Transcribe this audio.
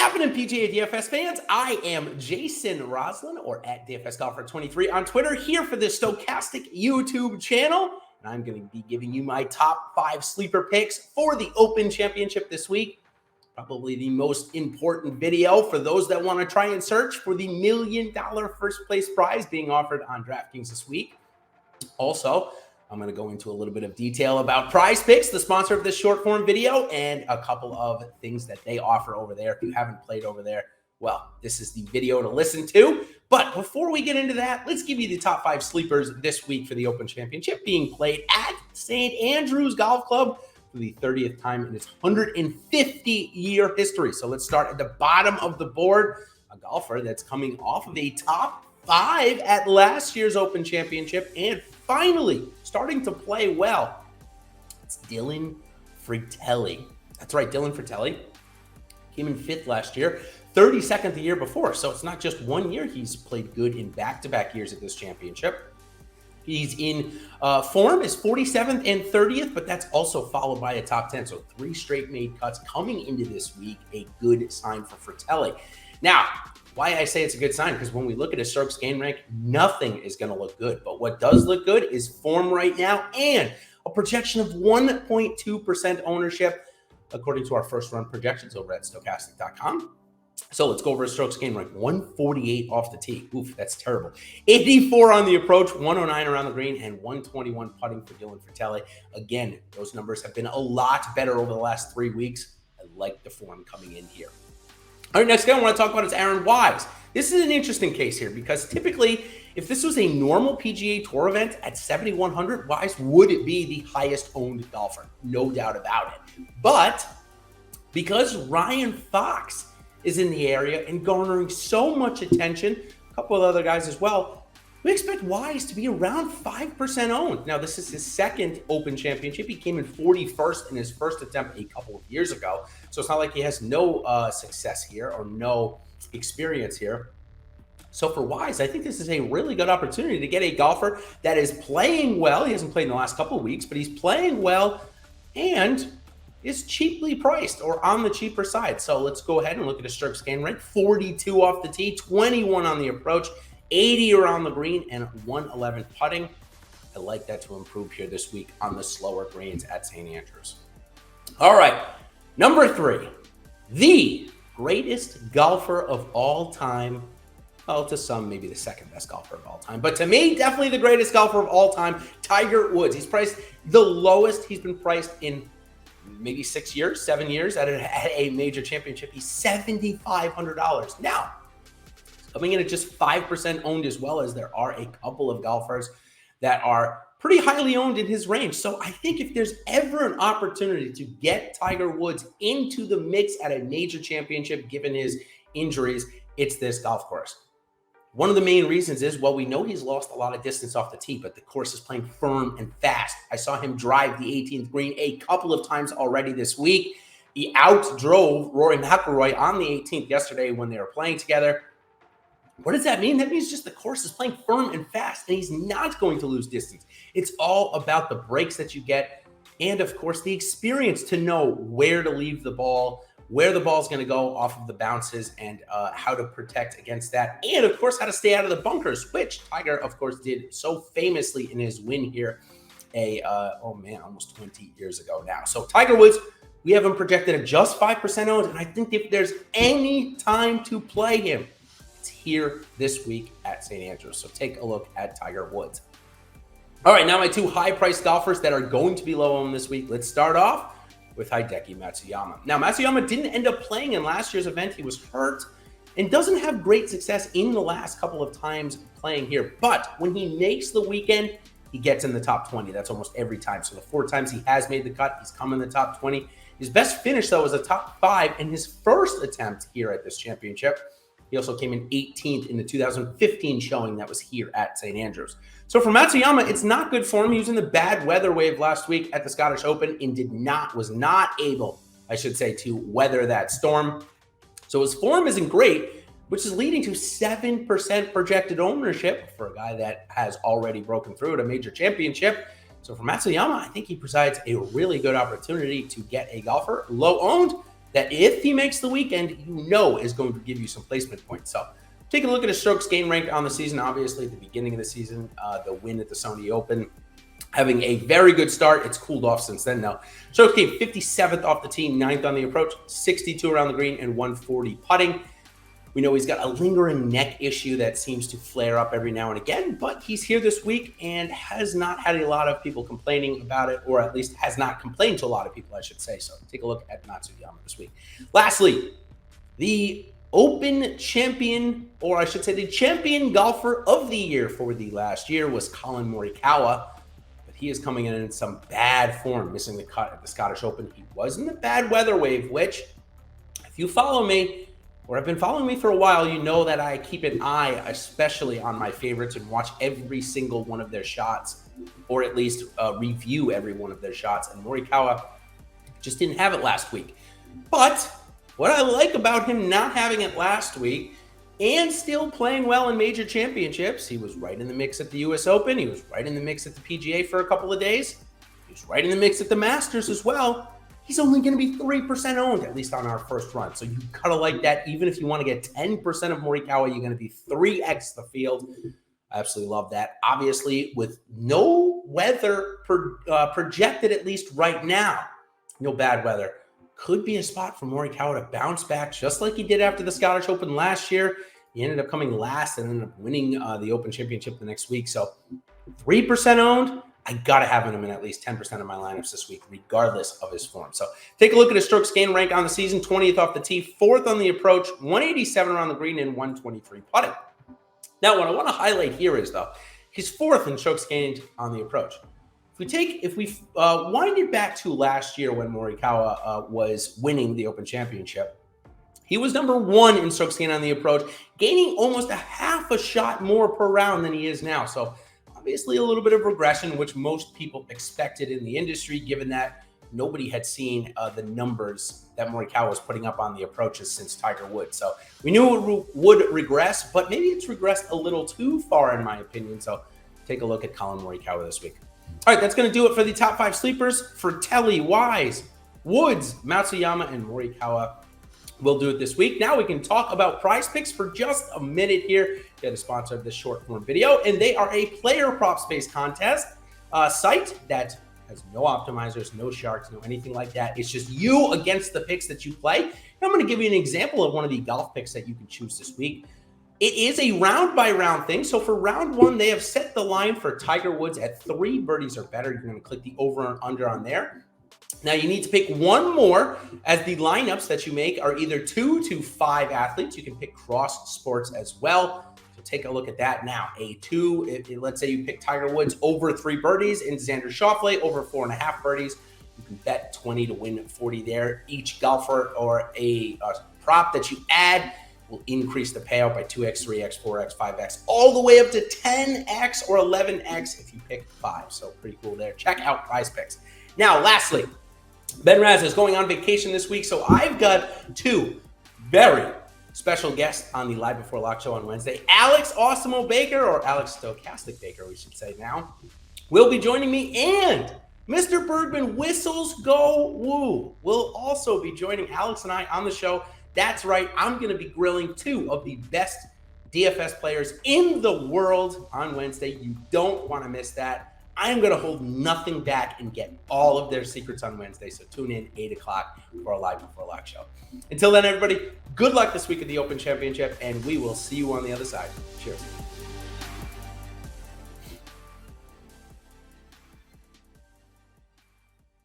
happening, PGA DFS fans? I am Jason Rouslin, or at DFSGolfer23 on Twitter, here for this Stokastic YouTube channel. And I'm going to be giving you my top 5 sleeper picks for the Open Championship this week. Probably the most important video for those that want to try and search for the $1 million first place prize being offered on DraftKings this week. Also, I'm going to go into a little bit of detail about PrizePicks, the sponsor of this short form video, and a couple of things that they offer over there. If you haven't played over there, well, this is the video to listen to. But before we get into that, let's give you the top 5 sleepers this week for the Open Championship being played at St. Andrews Golf Club for the 30th time in its 150-year history. So let's start at the bottom of the board. A golfer that's coming off of a top 5 at last year's Open Championship and finally starting to play well. It's Dylan Frittelli. That's right, Dylan Frittelli came in 5th last year, 32nd the year before. So it's not just 1 year. He's played good in back-to-back years at this championship. He's in form is 47th and 30th, but that's also followed by a top 10. So 3 straight made cuts coming into this week, a good sign for Frittelli. Now, why I say it's a good sign, because when we look at his strokes gain rank, nothing is going to look good. But what does look good is form right now and a projection of 1.2% ownership, according to our first run projections over at Stokastic.com. So let's go over his strokes gain rank. 148 off the tee. Oof, that's terrible. 84 on the approach, 109 around the green, and 121 putting for Dylan Frittelli. Again, those numbers have been a lot better over the last 3 weeks. I like the form coming in here. All right, next guy I want to talk about is Aaron Wise. This is an interesting case here because typically, if this was a normal PGA Tour event at 7,100, Wise would be the highest owned golfer, no doubt about it. But because Ryan Fox is in the area and garnering so much attention, a couple of other guys as well, we expect Wise to be around 5% owned. Now, this is his second Open Championship. He came in 41st in his first attempt a couple of years ago. So it's not like he has no success here or no experience here. So for Wise, I think this is a really good opportunity to get a golfer that is playing well. He hasn't played in the last couple of weeks, but he's playing well and is cheaply priced or on the cheaper side. So let's go ahead and look at his strokes gain rank. 42 off the tee, 21 on the approach, 80 around the green, and 111 putting. I like that to improve here this week on the slower greens at St. Andrews. All right, number 3, the greatest golfer of all time. Well, to some, maybe the second best golfer of all time. But to me, definitely the greatest golfer of all time, Tiger Woods. He's priced the lowest he's been priced in maybe 7 years at a major championship. He's $7,500. Now, coming in at just 5% owned, as well as there are a couple of golfers that are pretty highly owned in his range. So I think if there's ever an opportunity to get Tiger Woods into the mix at a major championship, given his injuries, it's this golf course. One of the main reasons is, well, we know he's lost a lot of distance off the tee, but the course is playing firm and fast. I saw him drive the 18th green a couple of times already this week. He outdrove Rory McIlroy on the 18th yesterday when they were playing together. What does that mean? That means just the course is playing firm and fast, and he's not going to lose distance. It's all about the breaks that you get, and of course, the experience to know where to leave the ball, where the ball is going to go off of the bounces, and how to protect against that, and of course, how to stay out of the bunkers, which Tiger, of course, did so famously in his win here almost 20 years ago now. So Tiger Woods, we have him projected at just 5% owned, and I think if there's any time to play him, here this week at St. Andrews. So take a look at Tiger Woods. All right, now my 2 high-priced golfers that are going to be low owned this week. Let's start off with Hideki Matsuyama. Now, Matsuyama didn't end up playing in last year's event. He was hurt and doesn't have great success in the last couple of times playing here. But when he makes the weekend, he gets in the top 20. That's almost every time. So the 4 times he has made the cut, he's come in the top 20. His best finish, though, was a top 5 in his first attempt here at this championship. He also came in 18th in the 2015 showing that was here at St. Andrews. So for Matsuyama, it's not good for him. He was in the bad weather wave last week at the Scottish Open and was not able, I should say, to weather that storm. So his form isn't great, which is leading to 7% projected ownership for a guy that has already broken through at a major championship. So for Matsuyama, I think he provides a really good opportunity to get a golfer low owned that if he makes the weekend, is going to give you some placement points. So take a look at his strokes gained rank on the season. Obviously, at the beginning of the season, the win at the Sony Open, having a very good start. It's cooled off since then, though. Strokes gained 57th off the tee, 9th on the approach, 62 around the green, and 140 putting. We know he's got a lingering neck issue that seems to flare up every now and again, but he's here this week and has not had a lot of people complaining about it, or at least has not complained to a lot of people, I should say. So take a look at Matsuyama this week. Lastly, the Open champion, or I should say the champion golfer of the year for the last year was Collin Morikawa, but he is coming in some bad form, missing the cut at the Scottish Open. He was in the bad weather wave, which, if you follow me, or have been following me for a while, you know that I keep an eye especially on my favorites and watch every single one of their shots, or at least review every one of their shots. And Morikawa just didn't have it last week. But what I like about him not having it last week and still playing well in major championships, he was right in the mix at the US Open. He was right in the mix at the PGA for a couple of days. He was right in the mix at the Masters as well. He's only going to be 3% owned, at least on our first run. So you gotta like that. Even if you want to get 10% of Morikawa, you're going to be 3x the field. I absolutely love that. Obviously, with no weather projected, at least right now, no bad weather, could be a spot for Morikawa to bounce back, just like he did after the Scottish Open last year. He ended up coming last and ended up winning the Open Championship the next week. So 3% owned. I got to have him in at least 10% of my lineups this week, regardless of his form. So take a look at his strokes gained rank on the season, 20th off the tee, 4th on the approach, 187 around the green, and 123 putting. Now, what I want to highlight here is, though, he's 4th in strokes gained on the approach. If we wind it back to last year when Morikawa was winning the Open Championship, he was number 1 in strokes gained on the approach, gaining almost a half a shot more per round than he is now. So obviously a little bit of regression, which most people expected in the industry, given that nobody had seen the numbers that Morikawa was putting up on the approaches since Tiger Woods. So we knew it would regress, but maybe it's regressed a little too far, in my opinion. So take a look at Collin Morikawa this week. All right, that's going to do it for the top 5 sleepers. Frittelli, Wise, Woods, Matsuyama, and Morikawa. We'll do it this week. Now we can talk about PrizePicks for just a minute here. They're the sponsor of this short form video, and they are a player props-based contest site that has no optimizers, no sharks, no anything like that. It's just you against the picks that you play. And I'm going to give you an example of one of the golf picks that you can choose this week. It is a round-by-round thing. So for round 1, they have set the line for Tiger Woods at 3 birdies or better. You're going to click the over and under on there. Now you need to pick one more, as the lineups that you make are either 2 to 5 athletes. You can pick cross sports as well. So take a look at that now. A 2, let's say you pick Tiger Woods over 3 birdies and Xander Schauffele over 4.5 birdies. You can bet 20 to win 40 there. Each golfer or a prop that you add will increase the payout by 2x, 3x, 4x, 5x, all the way up to 10x or 11x if you pick 5. So pretty cool there. Check out PrizePicks. Now, lastly, Ben Raz is going on vacation this week, so I've got 2 very special guests on the Live Before Lock show on Wednesday. Alex Awesemo Baker, or Alex Stokastic Baker, we should say now, will be joining me, and Mr. Bergman Whistles Go Woo will also be joining Alex and I on the show. That's right, I'm going to be grilling 2 of the best DFS players in the world on Wednesday. You don't want to miss that. I am going to hold nothing back and get all of their secrets on Wednesday. So tune in 8 o'clock for our Live Before Lock show. Until then, everybody, good luck this week at the Open Championship, and we will see you on the other side. Cheers.